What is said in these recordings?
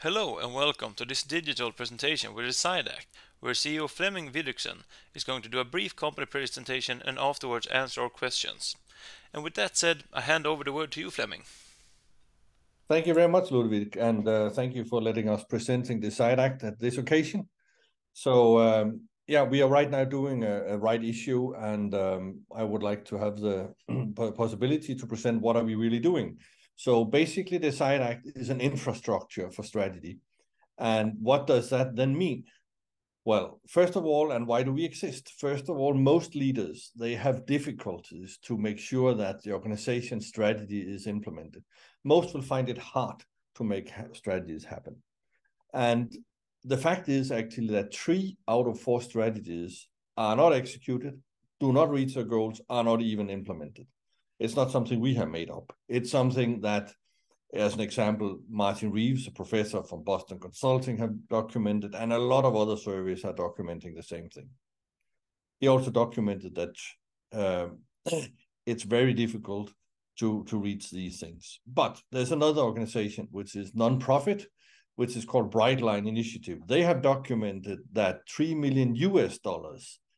Hello and welcome to this digital presentation with DecideAct, where CEO Flemming Vidriksen is going to do a brief company presentation and afterwards answer our questions. And with that said, I hand over the word to you, Flemming. Thank you very much, Ludwig, and thank you for letting us presenting DecideAct at this occasion. So, we are right now doing a right issue, and I would like to have the possibility to present what are we really doing. So basically, DecideAct is an infrastructure for strategy. And what does that then mean? Well, first of all, and why do we exist? First of all, most leaders, they have difficulties to make sure that the organization strategy is implemented. Most will find it hard to make strategies happen. And the fact is actually that 3 out of 4 strategies are not executed, do not reach their goals, are not even implemented. It's not something we have made up. It's something that, as an example, Martin Reeves, a professor from Boston Consulting, have documented, and a lot of other surveys are documenting the same thing. He also documented that it's very difficult to reach these things. But there's another organization, which is non-profit, which is called Brightline Initiative. They have documented that $3 million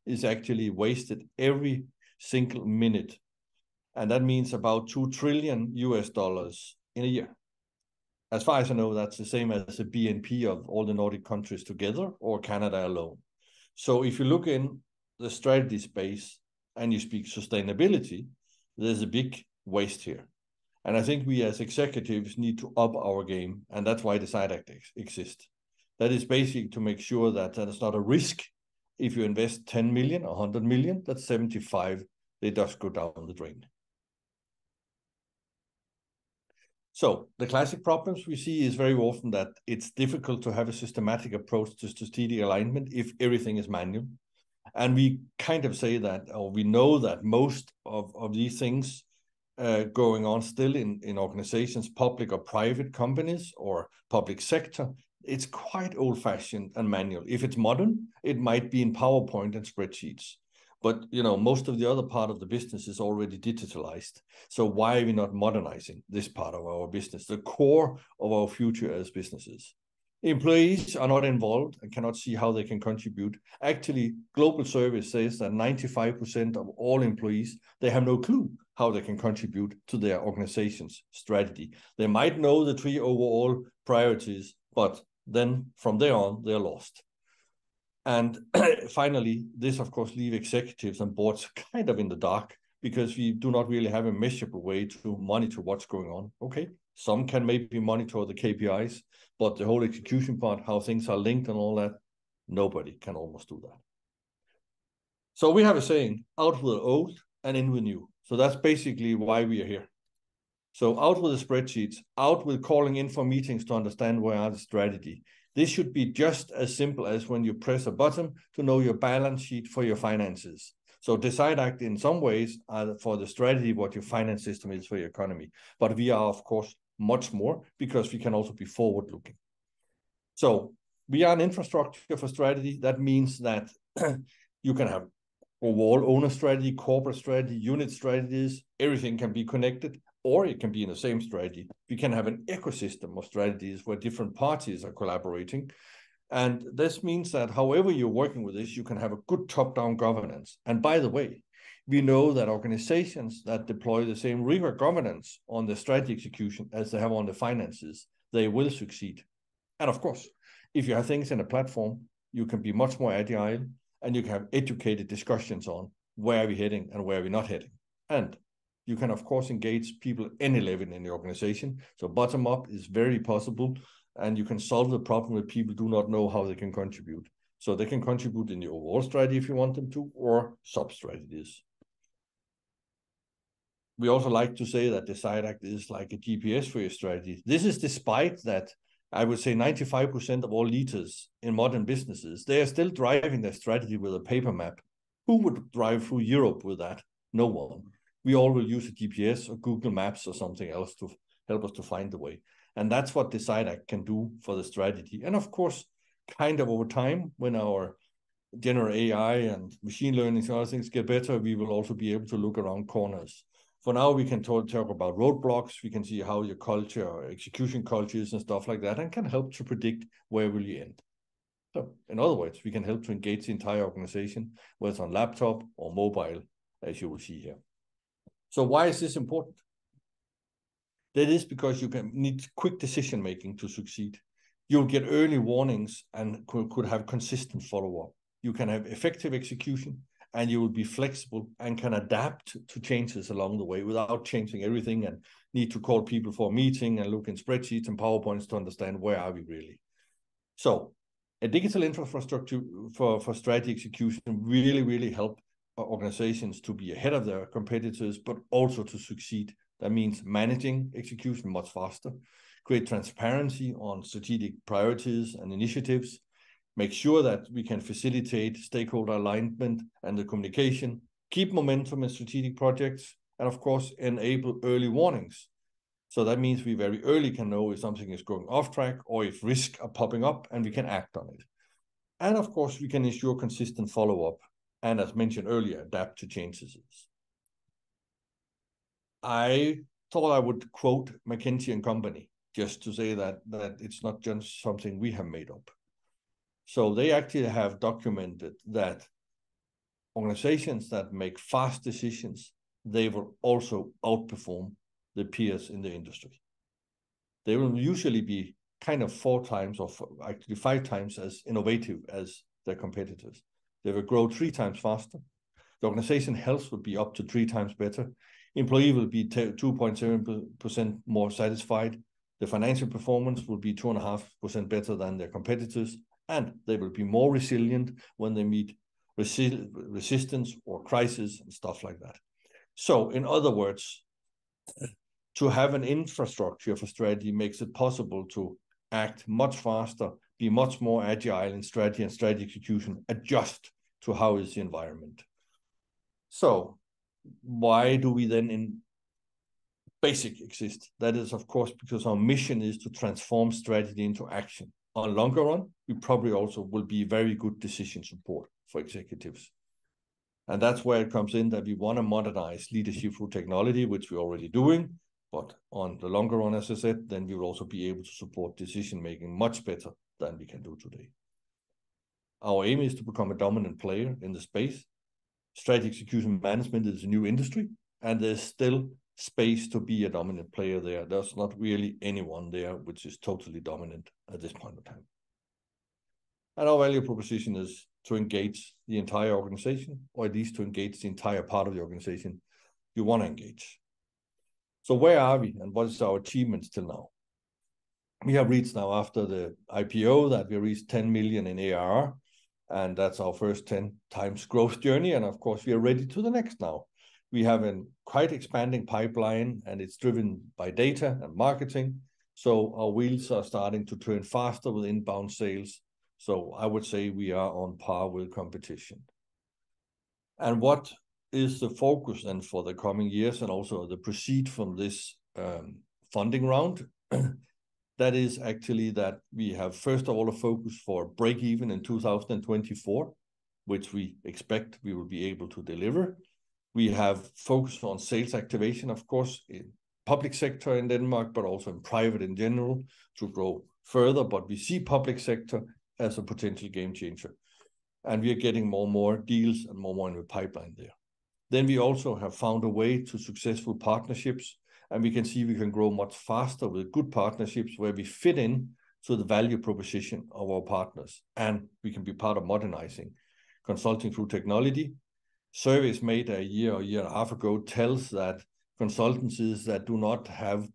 is actually wasted every single minute. And that means about $2 trillion in a year. As far as I know, that's the same as the BNP of all the Nordic countries together or Canada alone. So if you look in the strategy space and you speak sustainability, there's a big waste here. And I think we as executives need to up our game, and that's why DecideAct exists. That is basically to make sure that it's not a risk. If you invest 10 million or 100 million, that's 75, they just go down the drain. So the classic problems we see is very often that it's difficult to have a systematic approach to strategic alignment if everything is manual. And we kind of say that, or we know that most of these things going on still in organizations, public or private companies or public sector, it's quite old-fashioned and manual. If it's modern, it might be in PowerPoint and spreadsheets. But most of the other part of the business is already digitalized. So why are we not modernizing this part of our business, the core of our future as businesses? Employees are not involved and cannot see how they can contribute. Actually, global survey says that 95% of all employees, they have no clue how they can contribute to their organization's strategy. They might know the 3 overall priorities, but then from there on, they're lost. And finally, this, of course, leaves executives and boards kind of in the dark because we do not really have a measurable way to monitor what's going on. Okay, some can maybe monitor the KPIs, but the whole execution part, how things are linked and all that, nobody can almost do that. So we have a saying, out with the old and in with new. So that's basically why we are here. So out with the spreadsheets, out with calling in for meetings to understand where are the strategy. This should be just as simple as when you press a button to know your balance sheet for your finances. So DecideAct in some ways are for the strategy what your finance system is for your economy. But we are, of course, much more because we can also be forward-looking. So we are an infrastructure for strategy. That means that you can have overall owner strategy, corporate strategy, unit strategies, everything can be connected, or it can be in the same strategy. We can have an ecosystem of strategies where different parties are collaborating. And this means that however you're working with this, you can have a good top-down governance. And by the way, we know that organizations that deploy the same rigor governance on the strategy execution as they have on the finances, they will succeed. And of course, if you have things in a platform, you can be much more agile and you can have educated discussions on where are we heading and where are we not heading. And you can, of course, engage people at any level in the organization. So bottom up is very possible, and you can solve the problem that people do not know how they can contribute. So they can contribute in the overall strategy if you want them to, or sub-strategies. We also like to say that DecideAct is like a GPS for your strategy. This is despite that I would say 95% of all leaders in modern businesses, they are still driving their strategy with a paper map. Who would drive through Europe with that? No one. We all will use a GPS or Google Maps or something else to help us to find the way. And that's what DecideAct can do for the strategy. And of course, kind of over time, when our general AI and machine learning and other things get better, we will also be able to look around corners. For now, we can talk about roadblocks. We can see how your culture or execution cultures and stuff like that, and can help to predict where will you end. So in other words, we can help to engage the entire organization, whether it's on laptop or mobile, as you will see here. So why is this important? That is because you can need quick decision making to succeed. You'll get early warnings and could have consistent follow-up. You can have effective execution, and you will be flexible and can adapt to changes along the way without changing everything and need to call people for a meeting and look in spreadsheets and PowerPoints to understand where are we really. So a digital infrastructure for strategy execution really help organizations to be ahead of their competitors, but also to succeed. That means managing execution much faster, create transparency on strategic priorities and initiatives, make sure that we can facilitate stakeholder alignment and the communication, keep momentum in strategic projects, and of course, enable early warnings. So that means we very early can know if something is going off track or if risks are popping up, and we can act on it. And of course, we can ensure consistent follow-up and, as mentioned earlier, adapt to changes. I thought I would quote McKinsey & Company just to say that it's not just something we have made up. So they actually have documented that organizations that make fast decisions, they will also outperform the peers in the industry. They will usually be kind of 4 times or actually 5 times as innovative as their competitors. They will grow 3 times faster. The organization health will be up to 3 times better. Employee will be 2.7% more satisfied. The financial performance will be 2.5% better than their competitors, and they will be more resilient when they meet resistance or crisis and stuff like that. So, in other words, to have an infrastructure for strategy makes it possible to act much faster, be much more agile in strategy and strategy execution, adjust to how is the environment. So why do we then in basic exist? That is, of course, because our mission is to transform strategy into action. On longer run, we probably also will be very good decision support for executives. And that's where it comes in that we want to modernize leadership through technology, which we're already doing. But on the longer run, as I said, then we will also be able to support decision-making much better than we can do today. Our aim is to become a dominant player in the space. Strategy execution management is a new industry, and there's still space to be a dominant player there. There's not really anyone there which is totally dominant at this point of time. And our value proposition is to engage the entire organization, or at least to engage the entire part of the organization you want to engage. So where are we, and what is our achievements till now? We have reached now, after the IPO, that we reached 10 million in ARR, and that's our first 10 times growth journey. And of course, we are ready to the next now. We have a quite expanding pipeline, and it's driven by data and marketing. So our wheels are starting to turn faster with inbound sales. So I would say we are on par with competition. And what is the focus then for the coming years, and also the proceed from this funding round? That is actually that we have, first of all, a focus for break even in 2024, which we expect we will be able to deliver. We have focused on sales activation, of course, in public sector in Denmark, but also in private in general, to grow further. But we see public sector as a potential game changer. And we are getting more and more deals and more in the pipeline there. Then we also have found a way to successful partnerships, and we can see we can grow much faster with good partnerships where we fit in to the value proposition of our partners, and we can be part of modernizing. Consulting through technology. Surveys made a year or year and a half ago tells that consultancies that do not have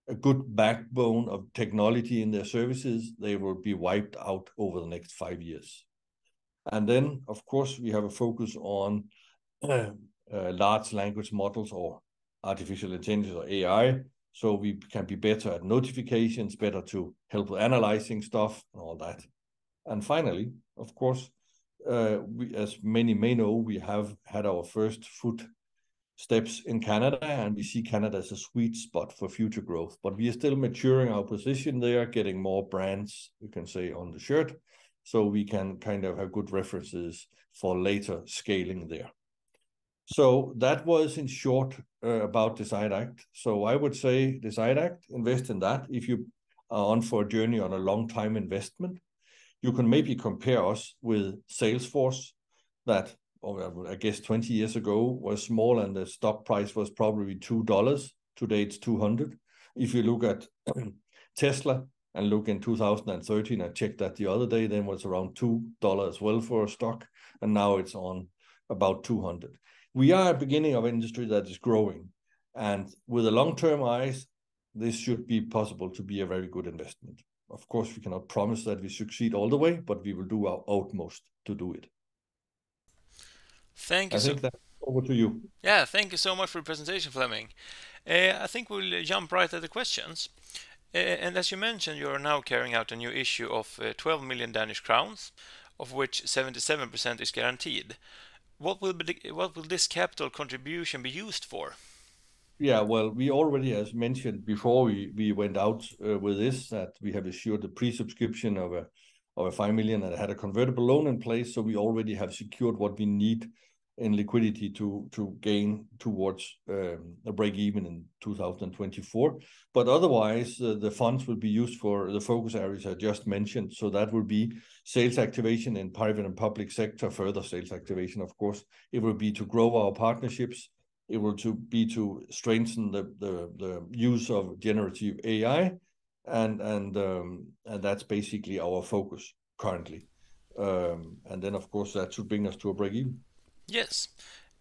a good backbone of technology in their services, they will be wiped out over the next 5 years. And then, of course, we have a focus on large language models or artificial intelligence or AI, so we can be better at notifications, better to help with analyzing stuff and all that. And finally, of course, we, as many may know, we have had our first footsteps in Canada, and we see Canada as a sweet spot for future growth. But we are still maturing our position there, getting more brands, you can say, on the shirt, so we can kind of have good references for later scaling there. So that was in short about DecideAct. So I would say DecideAct, invest in that. If you are on for a journey on a long time investment, you can maybe compare us with Salesforce that, I guess 20 years ago was small and the stock price was probably $2. Today it's 200. If you look at Tesla and look in 2013, I checked that the other day, then was around $2 as well for a stock. And now it's on about 200. We are at the beginning of an industry that is growing. And with the long-term eyes, this should be possible to be a very good investment. Of course, we cannot promise that we succeed all the way, but we will do our utmost to do it. Thank you. I think that's over to you. Yeah, thank you so much for the presentation, Flemming. I think we'll jump right at the questions. And as you mentioned, you are now carrying out a new issue of 12 million Danish crowns, of which 77% is guaranteed. What will this capital contribution be used for? Yeah, well, we already, as mentioned before, we went out with this, that we have assured the pre-subscription of a 5 million and had a convertible loan in place. So we already have secured what we need in liquidity to gain towards a break even in 2024. But otherwise, the funds will be used for the focus areas I just mentioned. So that will be sales activation in private and public sector, further sales activation, of course. It will be to grow our partnerships. It will be to strengthen the use of generative AI, and that's basically our focus currently. And then, of course, that should bring us to a break even. Yes.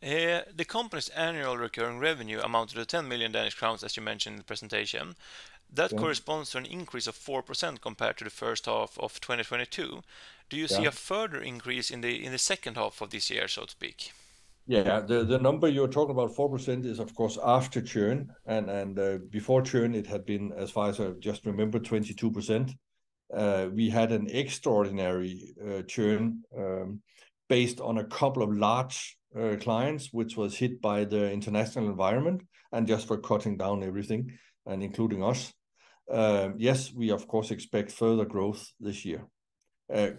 The company's annual recurring revenue amounted to 10 million Danish crowns, as you mentioned in the presentation. That corresponds to an increase of 4% compared to the first half of 2022. Do you see a further increase in the second half of this year, so to speak? Yeah, the number you're talking about, 4%, is of course after churn, and before churn it had been, as far as I just remember, 22%. We had an extraordinary churn based on a couple of large clients, which was hit by the international environment and just for cutting down everything, and including us. Yes, we of course expect further growth this year.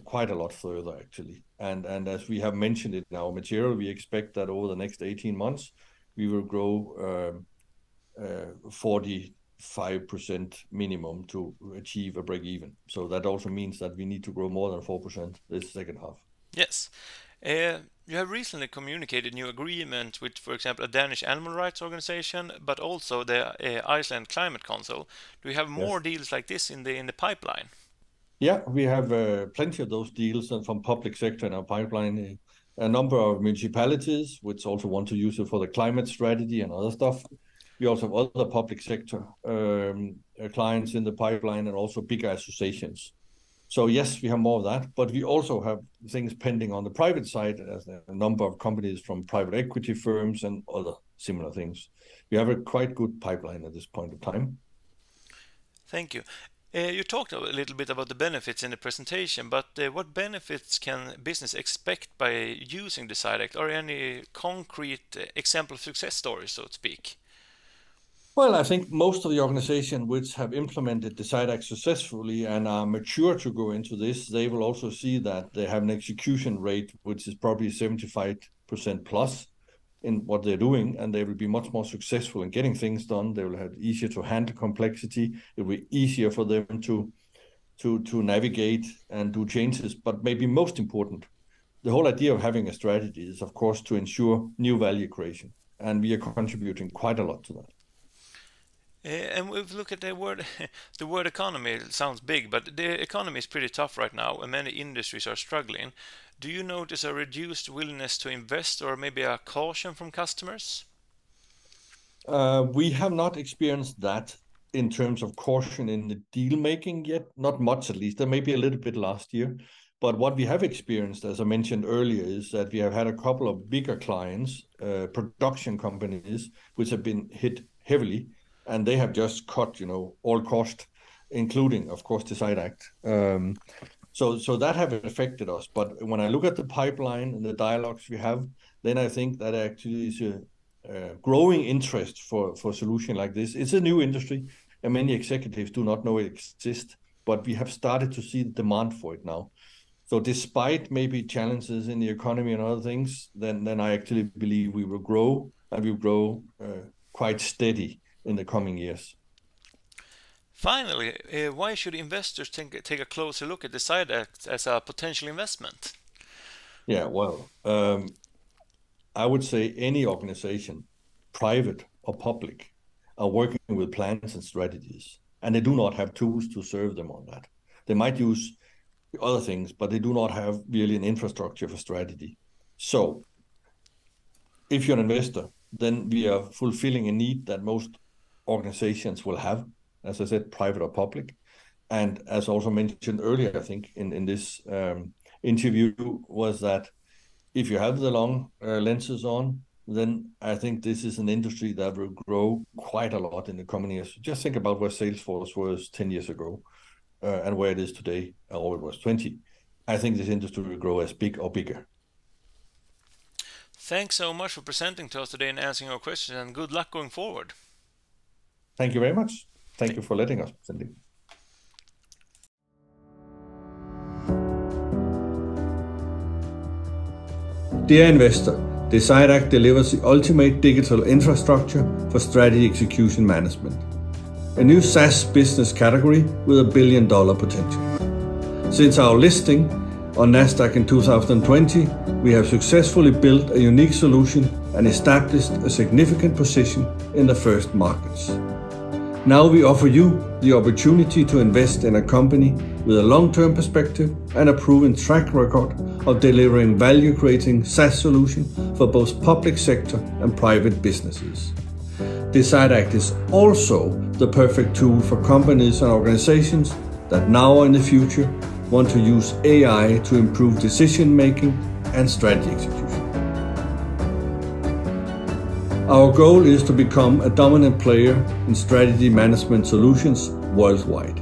Quite a lot further, actually. And as we have mentioned it in our material, we expect that over the next 18 months, we will grow 45% minimum to achieve a break even. So that also means that we need to grow more than 4% this second half. Yes. You have recently communicated new agreement with, for example, a Danish animal rights organization, but also the Iceland Climate Council. Do you have more deals like this in the pipeline? Yeah, we have plenty of those deals from public sector in our pipeline. A number of municipalities, which also want to use it for the climate strategy and other stuff. We also have other public sector clients in the pipeline, and also bigger associations. So yes, we have more of that, but we also have things pending on the private side, as a number of companies from private equity firms and other similar things. We have a quite good pipeline at this point of time. Thank you. You talked a little bit about the benefits in the presentation, but what benefits can business expect by using DecideAct? Are there any concrete example of success stories, so to speak? Well, I think most of the organizations which have implemented DecideAct successfully and are mature to go into this, they will also see that they have an execution rate which is probably 75% plus in what they're doing, and they will be much more successful in getting things done. They will have easier to handle complexity. It will be easier for them to navigate and do changes. But maybe most important, the whole idea of having a strategy is, of course, to ensure new value creation, and we are contributing quite a lot to that. And if we look at the word economy, it sounds big, but the economy is pretty tough right now, and many industries are struggling. Do you notice a reduced willingness to invest, or maybe a caution from customers? We have not experienced that in terms of caution in the deal making yet, not much at least. There may be a little bit last year, but what we have experienced, as I mentioned earlier, is that we have had a couple of bigger clients, production companies, which have been hit heavily, and they have just cut, all cost, including, of course, DecideAct. So that have affected us. But when I look at the pipeline and the dialogues we have, then I think that actually is a growing interest for a solution like this. It's a new industry, and many executives do not know it exists, but we have started to see the demand for it now. So despite maybe challenges in the economy and other things, then I actually believe we will grow, and we will grow quite steady in the coming years. Finally, why should investors take a closer look at DecideAct as a potential investment? Yeah, well, I would say any organization, private or public, are working with plans and strategies, and they do not have tools to serve them on that. They might use other things, but they do not have really an infrastructure for strategy. So if you're an investor, then we are fulfilling a need that most organizations will have, as I said, private or public. And as also mentioned earlier, I think in this interview, was that if you have the long lenses on, then I think this is an industry that will grow quite a lot in the coming years. Just think about where Salesforce was 10 years ago and where it is today, or it was 20. I think this industry will grow as big or bigger. Thanks so much for presenting to us today and answering our questions, and good luck going forward. Thank you very much. Thank you for letting us present. Dear investor, DecideAct delivers the ultimate digital infrastructure for strategy execution management. A new SaaS business category with $1 billion potential. Since our listing on Nasdaq in 2020, we have successfully built a unique solution and established a significant position in the first markets. Now we offer you the opportunity to invest in a company with a long-term perspective and a proven track record of delivering value-creating SaaS solution for both public sector and private businesses. DecideAct is also the perfect tool for companies and organizations that now or in the future want to use AI to improve decision-making and strategy execution. Our goal is to become a dominant player in strategy management solutions worldwide.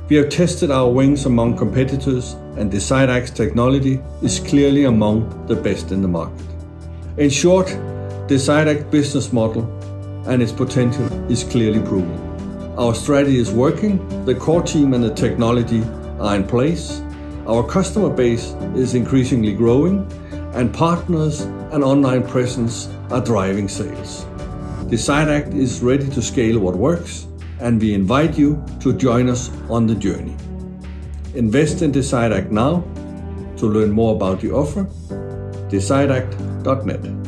We have tested our wings among competitors, and DecideAct's technology is clearly among the best in the market. In short, DecideAct business model and its potential is clearly proven. Our strategy is working, the core team and the technology are in place, our customer base is increasingly growing, and partners and online presence are driving sales. DecideAct is ready to scale what works, and we invite you to join us on the journey. Invest in DecideAct now. To learn more about the offer, decideact.net.